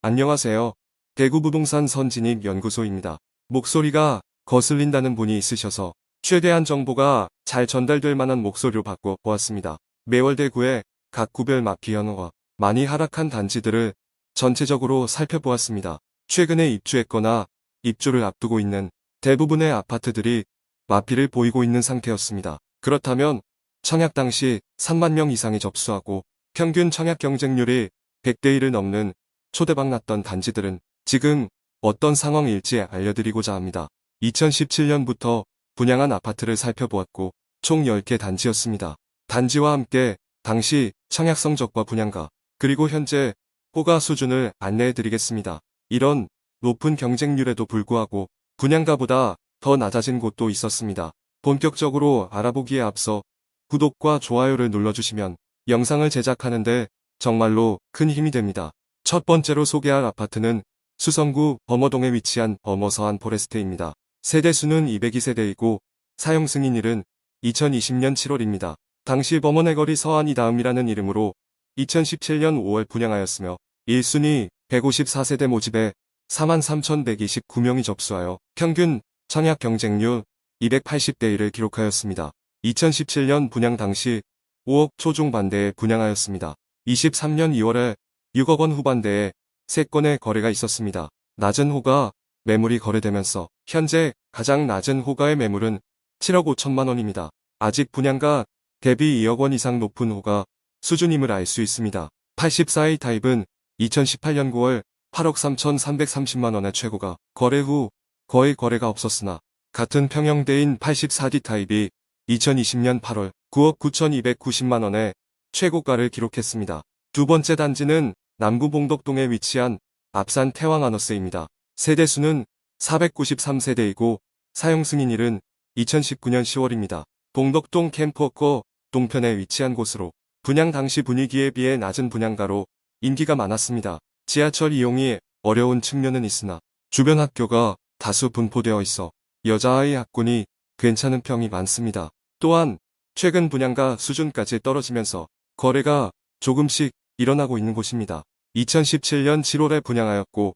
안녕하세요. 대구부동산 선진입연구소입니다. 목소리가 거슬린다는 분이 있으셔서 최대한 정보가 잘 전달될 만한 목소리로 바꿔보았습니다. 매월 대구의 각 구별 마피 현황과 많이 하락한 단지들을 전체적으로 살펴보았습니다. 최근에 입주했거나 입주를 앞두고 있는 대부분의 아파트들이 마피를 보이고 있는 상태였습니다. 그렇다면 청약 당시 3만 명 이상이 접수하고 평균 청약 경쟁률이 100대 1을 넘는 초대박 났던 단지들은 지금 어떤 상황일지 알려드리고자 합니다. 2017년부터 분양한 아파트를 살펴보았고 총 10개 단지였습니다. 단지와 함께 당시 청약 성적과 분양가 그리고 현재 호가 수준을 안내해드리겠습니다. 이런 높은 경쟁률에도 불구하고 분양가보다 더 낮아진 곳도 있었습니다. 본격적으로 알아보기에 앞서 구독과 좋아요를 눌러주시면 영상을 제작하는데 정말로 큰 힘이 됩니다. 첫 번째로 소개할 아파트는 수성구 범어동에 위치한 범어 서안 포레스트입니다. 세대수는 202세대이고 사용 승인일은 2020년 7월입니다. 당시 범어내 거리 서안이 다음이라는 이름으로 2017년 5월 분양하였으며 1순위 154세대 모집에 43,129명이 접수하여 평균 청약 경쟁률 280대 1을 기록하였습니다. 2017년 분양 당시 5억 초중 반대에 분양하였습니다. 23년 2월에 6억 원 후반대에 3건의 거래가 있었습니다. 낮은 호가 매물이 거래되면서 현재 가장 낮은 호가의 매물은 7억 5천만 원입니다. 아직 분양가 대비 2억 원 이상 높은 호가 수준임을 알 수 있습니다. 84A 타입은 2018년 9월 8억 3,330만 원의 최고가 거래 후 거의 거래가 없었으나 같은 평형대인 84D 타입이 2020년 8월 9억 9,290만 원의 최고가를 기록했습니다. 두 번째 단지는 남구 봉덕동에 위치한 압산 태왕아너스입니다. 세대수는 493세대이고 사용 승인일은 2019년 10월입니다. 봉덕동 캠프워커 동편에 위치한 곳으로 분양 당시 분위기에 비해 낮은 분양가로 인기가 많았습니다. 지하철 이용이 어려운 측면은 있으나 주변 학교가 다수 분포되어 있어 여자아이 학군이 괜찮은 평이 많습니다. 또한 최근 분양가 수준까지 떨어지면서 거래가 조금씩 일어나고 있는 곳입니다. 2017년 7월에 분양하였고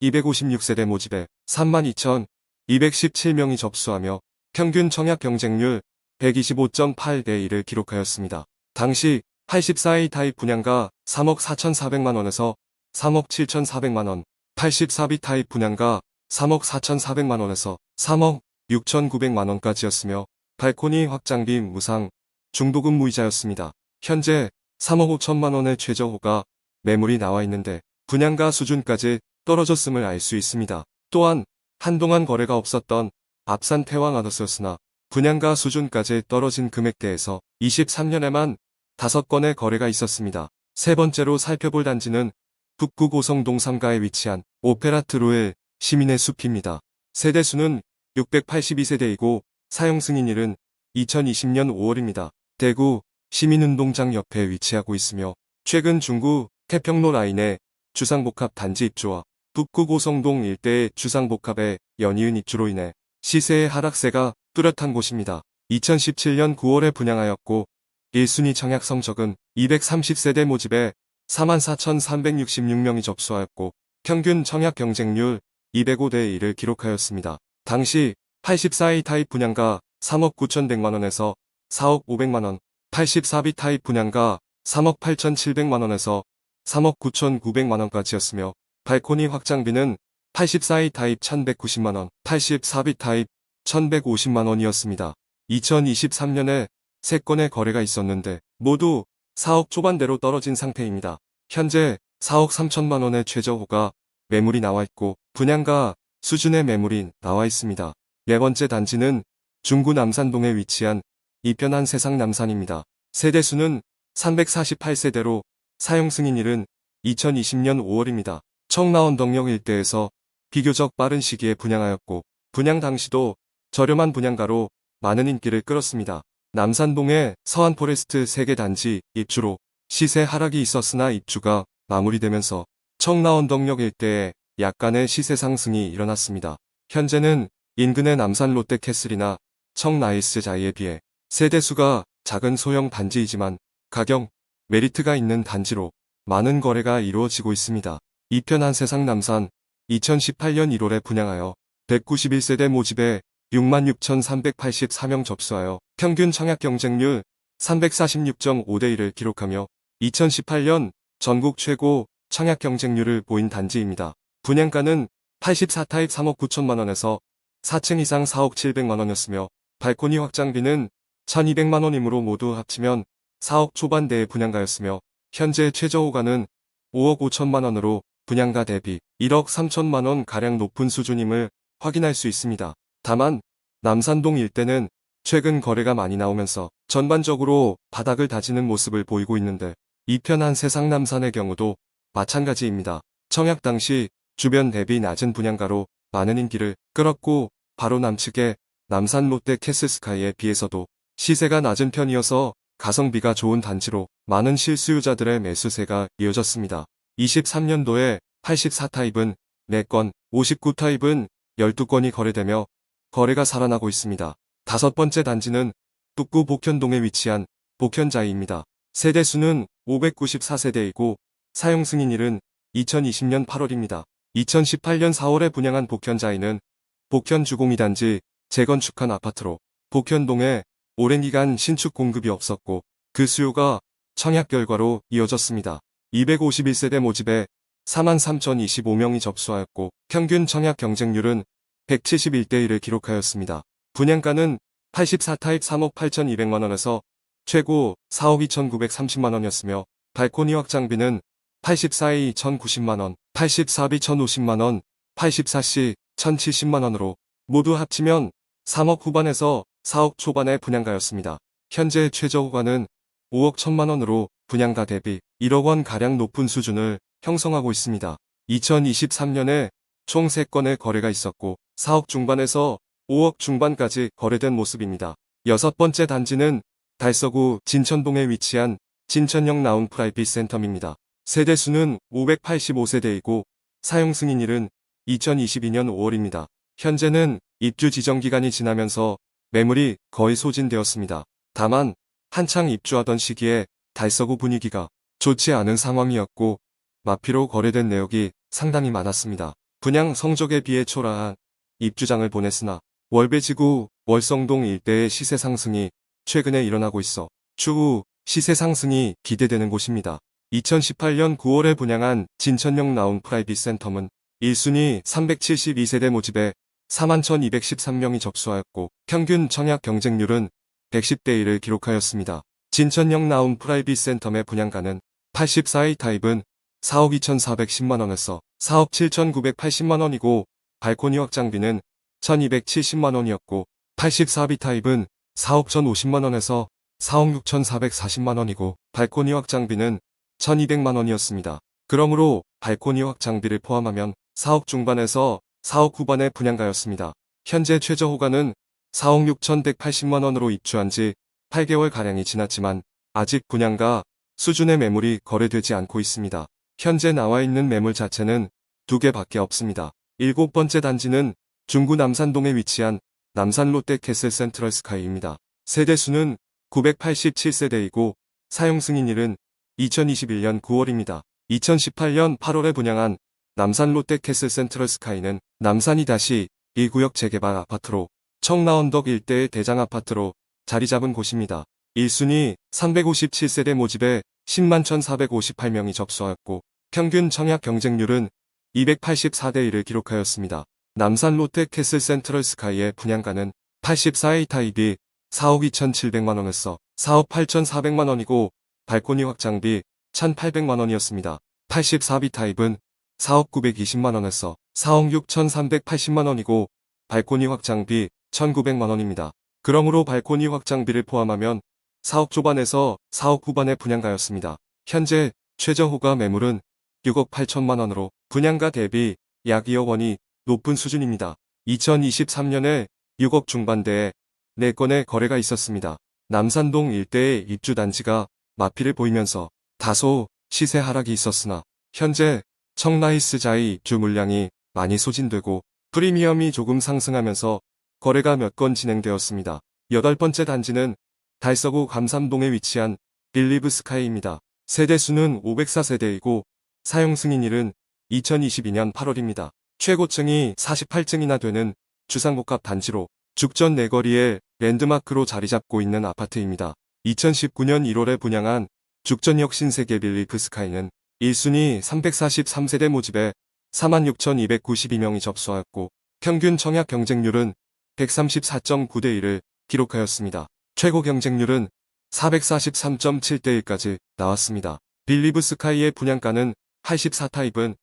256세대 모집에 32,217명이 접수하며 평균 청약 경쟁률 125.8대 1을 기록하였습니다. 당시 84A 타입 분양가 3억 4,400만 원에서 3억 7,400만 원, 84B 타입 분양가 3억 4,400만 원에서 3억 6,900만 원까지였으며 발코니 확장비 무상, 중도금 무이자였습니다. 현재 3억 5천만 원의 최저호가 매물이 나와 있는데 분양가 수준까지 떨어졌음을 알 수 있습니다. 또한 한동안 거래가 없었던 압산 태왕아너스였으나 분양가 수준까지 떨어진 금액대에서 23년에만 5건의 거래가 있었습니다. 세 번째로 살펴볼 단지는 북구 고성동 3가에 위치한 오페라트로의 시민의 숲입니다. 세대수는 682세대이고 사용 승인일은 2020년 5월입니다. 대구 시민운동장 옆에 위치하고 있으며 최근 중구 태평로 라인의 주상복합 단지 입주와 북구 고성동 일대의 주상복합의 연이은 입주로 인해 시세의 하락세가 뚜렷한 곳입니다. 2017년 9월에 분양하였고 1순위 청약 성적은 230세대 모집에 44,366명이 접수하였고 평균 청약 경쟁률 205대 1을 기록하였습니다. 당시 84A 타입 분양가 3억 9,100만 원에서 4억 500만 원, 84B 타입 분양가 3억 8,700만 원에서 3억 9,900만 원까지였으며 발코니 확장비는 84A 타입 1,190만 원, 84B 타입 1,150만 원이었습니다. 2023년에 3건의 거래가 있었는데 모두 4억 초반대로 떨어진 상태입니다. 현재 4억 3천만 원의 최저호가 매물이 나와 있고 분양가 수준의 매물이 나와 있습니다. 네 번째 단지는 중구 남산동에 위치한 이편한 세상 남산입니다. 세대수는 348세대로 사용 승인일은 2020년 5월입니다. 청라원덕역 일대에서 비교적 빠른 시기에 분양하였고 분양 당시도 저렴한 분양가로 많은 인기를 끌었습니다. 남산동의 서안 포레스트 3개 단지 입주로 시세 하락이 있었으나 입주가 마무리되면서 청라원덕역 일대에 약간의 시세 상승이 일어났습니다. 현재는 인근의 남산 롯데캐슬이나 청라이스 자이에 비해 세대수가 작은 소형 단지이지만 가격, 메리트가 있는 단지로 많은 거래가 이루어지고 있습니다. 2편 한세상 남산 2018년 1월에 분양하여 191세대 모집에 66,384명 접수하여 평균 청약 경쟁률 346.5대 1을 기록하며 2018년 전국 최고 청약 경쟁률을 보인 단지입니다. 분양가는 84타입 3억 9천만 원에서 4층 이상 4억 7백만 원이었으며 발코니 확장비는 1,200만 원이므로 모두 합치면 4억 초반대의 분양가였으며 현재 최저 호가는 5억 5천만 원으로 분양가 대비 1억 3천만 원 가량 높은 수준임을 확인할 수 있습니다. 다만 남산동 일대는 최근 거래가 많이 나오면서 전반적으로 바닥을 다지는 모습을 보이고 있는데 2편 한세상 남산의 경우도 마찬가지입니다. 청약 당시 주변 대비 낮은 분양가로 많은 인기를 끌었고 바로 남측의 남산 롯데 캐슬스카이에 비해서도 시세가 낮은 편이어서 가성비가 좋은 단지로 많은 실수요자들의 매수세가 이어졌습니다. 23년도에 84타입은 4건, 59타입은 12건이 거래되며 거래가 살아나고 있습니다. 다섯 번째 단지는 북구 복현동에 위치한 복현자이입니다. 세대수는 594세대이고 사용 승인일은 2020년 8월입니다. 2018년 4월에 분양한 복현자이는 복현주공 2단지 재건축한 아파트로 복현동에 오랜 기간 신축 공급이 없었고 그 수요가 청약 결과로 이어졌습니다. 251세대 모집에 43,025명이 접수하였고 평균 청약 경쟁률은 171대 1을 기록하였습니다. 분양가는 84타입 3억 8,200만 원에서 최고 4억 2,930만 원이었으며 발코니 확장비는 84A 1,090만 원, 84B 1,050만 원, 84C 1,070만 원으로 모두 합치면 3억 후반에서 4억 초반의 분양가였습니다. 현재 최저 호가는 5억 1천만 원으로 분양가 대비 1억 원 가량 높은 수준을 형성하고 있습니다. 2023년에 총 3건의 거래가 있었고 4억 중반에서 5억 중반까지 거래된 모습입니다. 여섯 번째 단지는 달서구 진천동에 위치한 진천역 나운 프라이빗 센텀입니다. 세대수는 585세대이고 사용 승인일은 2022년 5월입니다. 현재는 입주 지정 기간이 지나면서 매물이 거의 소진되었습니다. 다만 한창 입주하던 시기에 달서구 분위기가 좋지 않은 상황이었고 마피로 거래된 내역이 상당히 많았습니다. 분양 성적에 비해 초라한 입주장을 보냈으나 월배지구 월성동 일대의 시세 상승이 최근에 일어나고 있어 추후 시세 상승이 기대되는 곳입니다. 2018년 9월에 분양한 진천역 나운 프라이빗 센텀은 1순위 372세대 모집에 41,213명이 접수하였고 평균 청약 경쟁률은 110대 1을 기록하였습니다. 진천역 나운 프라이빗 센텀의 분양가는 84A 타입은 4억 2,410만 원에서 4억 7,980만 원이고 발코니 확장비는 1,270만 원이었고 84B 타입은 4억 1,050만 원에서 4억 6,440만 원이고 발코니 확장비는 1,200만 원이었습니다. 그러므로 발코니 확장비를 포함하면 4억 중반에서 4억 후반의 분양가였습니다. 현재 최저 호가는 4억 6,180만 원으로 입주한 지 8개월 가량이 지났지만 아직 분양가 수준의 매물이 거래되지 않고 있습니다. 현재 나와 있는 매물 자체는 2개밖에 없습니다. 일곱 번째 단지는 중구 남산동에 위치한 남산 롯데 캐슬 센트럴 스카이입니다. 세대수는 987세대이고 사용 승인일은 2021년 9월입니다. 2018년 8월에 분양한 남산 롯데 캐슬 센트럴 스카이는 남산 2-1구역 재개발 아파트로 청라언덕 일대의 대장 아파트로 자리 잡은 곳입니다. 1순위 357세대 모집에 10만 1,458명이 접수하였고 평균 청약 경쟁률은 284대 1을 기록하였습니다. 남산 롯데 캐슬 센트럴 스카이의 분양가는 84A 타입이 4억 2,700만 원에서 4억 8,400만 원이고 발코니 확장비 1,800만 원이었습니다. 84B 타입은 4억 920만 원에서 4억 6,380만 원이고 발코니 확장비 1,900만 원입니다. 그러므로 발코니 확장비를 포함하면 4억 초반에서 4억 후반의 분양가였습니다. 현재 최저 호가 매물은 6억 8천만 원으로 분양가 대비 약 2억 원이 높은 수준입니다. 2023년에 6억 중반대에 4건의 거래가 있었습니다. 남산동 일대의 입주 단지가 마피를 보이면서 다소 시세 하락이 있었으나 현재 청라이스자의 입주 물량이 많이 소진되고 프리미엄이 조금 상승하면서 거래가 몇 건 진행되었습니다. 여덟 번째 단지는 달서구 감삼동에 위치한 빌리브 스카이입니다. 세대수는 504세대이고 사용 승인일은 2022년 8월입니다. 최고층이 48층이나 되는 주상복합 단지로 죽전 내거리에 랜드마크로 자리 잡고 있는 아파트입니다. 2019년 1월에 분양한 죽전역 신세계 빌리프 스카이는 1순위 343세대 모집에 46,292명이 접수하였고 평균 청약 경쟁률은 134.9대 1을 기록하였습니다. 최고 경쟁률은 443.7대 1까지 나왔습니다. 빌리브 스카이의 분양가는 84타입은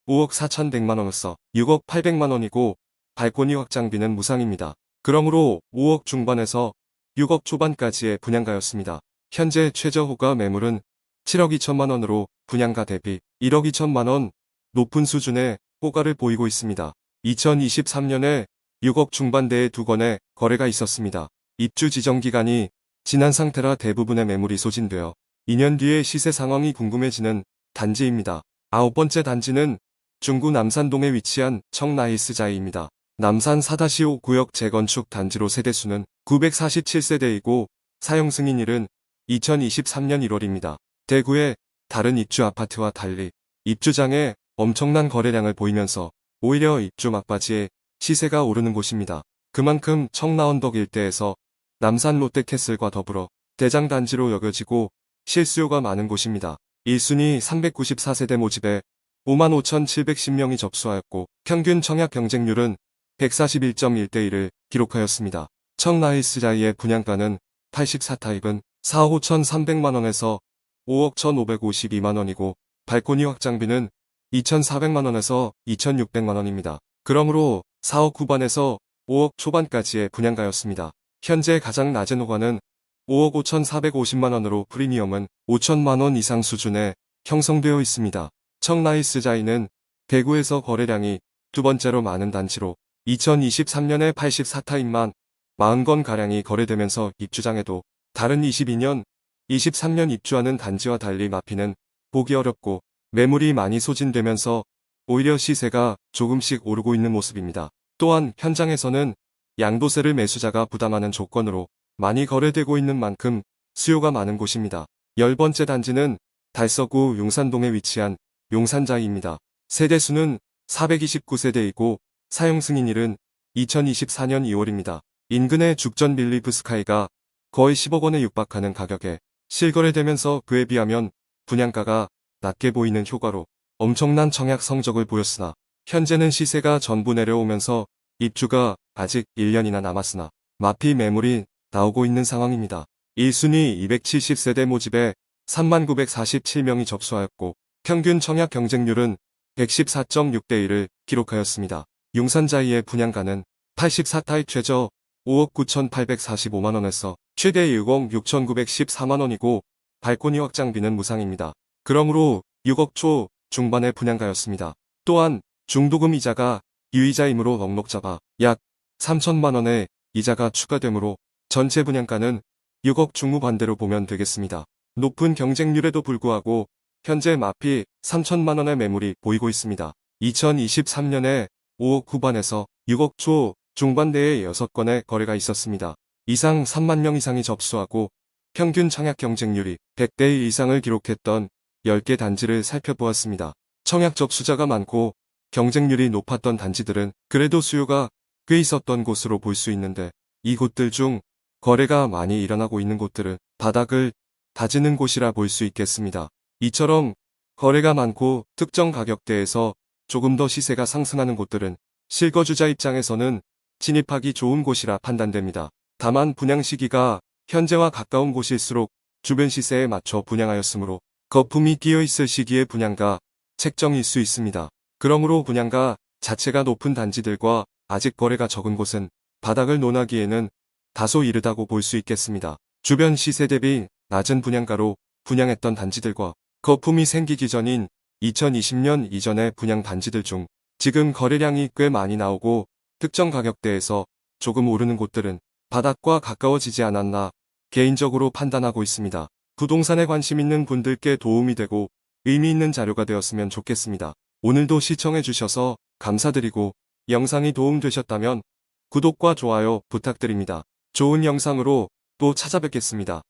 5억 4,100만원으로서 6억 800만원이고 발코니 확장비는 무상입니다. 그러므로 5억 중반에서 6억 초반까지의 분양가였습니다. 현재 최저 호가 매물은 7억 2천만원으로 분양가 대비 1억 2천만원 높은 수준의 호가를 보이고 있습니다. 2023년에 6억 중반대의 2건의 거래가 있었습니다. 입주 지정 기간이 지난 상태라 대부분의 매물이 소진되어 2년 뒤의 시세 상황이 궁금해지는 단지입니다. 9번째 단지는 중구 남산동에 위치한 청라이스자이입니다. 남산 4-5 구역 재건축 단지로 세대수는 947세대이고 사용 승인일은 2023년 1월입니다. 대구의 다른 입주 아파트와 달리 입주장에 엄청난 거래량을 보이면서 오히려 입주 막바지에 시세가 오르는 곳입니다. 그만큼 청라언덕 일대에서 남산 롯데캐슬과 더불어 대장단지로 여겨지고 실수요가 많은 곳입니다. 1순위 394세대 모집에 55,710명이 접수하였고 평균 청약 경쟁률은 141.1대 1을 기록하였습니다. 청라이스자이의 분양가는 84타입은 4억 5,300만원에서 5억 1,552만원이고 발코니 확장비는 2,400만원에서 2,600만원입니다. 그러므로 4억 후반에서 5억 초반까지의 분양가였습니다. 현재 가장 낮은 호가는 5억 5,450만원으로 프리미엄은 5천만원 이상 수준에 형성되어 있습니다. 청라이스자이는 대구에서 거래량이 두 번째로 많은 단지로 2023년에 84타입만 40건가량이 거래되면서 입주장에도 다른 22년, 23년 입주하는 단지와 달리 마피는 보기 어렵고 매물이 많이 소진되면서 오히려 시세가 조금씩 오르고 있는 모습입니다. 또한 현장에서는 양도세를 매수자가 부담하는 조건으로 많이 거래되고 있는 만큼 수요가 많은 곳입니다. 10번째 단지는 달서구 용산동에 위치한 용산자이입니다. 세대수는 429세대이고 사용 승인일은 2024년 2월입니다. 인근의 죽전 빌리프 스카이가 거의 10억 원에 육박하는 가격에 실거래되면서 그에 비하면 분양가가 낮게 보이는 효과로 엄청난 청약 성적을 보였으나 현재는 시세가 전부 내려오면서 입주가 아직 1년이나 남았으나 마피 매물이 나오고 있는 상황입니다. 1순위 270세대 모집에 3947명이 접수하였고 평균 청약 경쟁률은 114.6대 1을 기록하였습니다. 용산자이의 분양가는 84타입 최저 5억 9,845만원에서 최대 6억 6,914만원이고 발코니 확장비는 무상입니다. 그러므로 6억 초 중반의 분양가였습니다. 또한 중도금 이자가 유이자이므로 넉넉 잡아 약 3천만원의 이자가 추가되므로 전체 분양가는 6억 중후반대로 보면 되겠습니다. 높은 경쟁률에도 불구하고 현재 마피 3천만원의 매물이 보이고 있습니다. 2023년에 5억 후반에서 6억 초 중반대의 6건의 거래가 있었습니다. 이상 3만 명 이상이 접수하고 평균 청약 경쟁률이 100대 1 이상을 기록했던 10개 단지를 살펴보았습니다. 청약 접수자가 많고 경쟁률이 높았던 단지들은 그래도 수요가 꽤 있었던 곳으로 볼 수 있는데 이곳들 중 거래가 많이 일어나고 있는 곳들은 바닥을 다지는 곳이라 볼 수 있겠습니다. 이처럼 거래가 많고 특정 가격대에서 조금 더 시세가 상승하는 곳들은 실거주자 입장에서는 진입하기 좋은 곳이라 판단됩니다. 다만 분양 시기가 현재와 가까운 곳일수록 주변 시세에 맞춰 분양하였으므로 거품이 끼어있을 시기의 분양가 책정일 수 있습니다. 그러므로 분양가 자체가 높은 단지들과 아직 거래가 적은 곳은 바닥을 논하기에는 다소 이르다고 볼 수 있겠습니다. 주변 시세 대비 낮은 분양가로 분양했던 단지들과 거품이 생기기 전인 2020년 이전의 분양 단지들 중 지금 거래량이 꽤 많이 나오고 특정 가격대에서 조금 오르는 곳들은 바닥과 가까워지지 않았나 개인적으로 판단하고 있습니다. 부동산에 관심 있는 분들께 도움이 되고 의미 있는 자료가 되었으면 좋겠습니다. 오늘도 시청해주셔서 감사드리고 영상이 도움되셨다면 구독과 좋아요 부탁드립니다. 좋은 영상으로 또 찾아뵙겠습니다.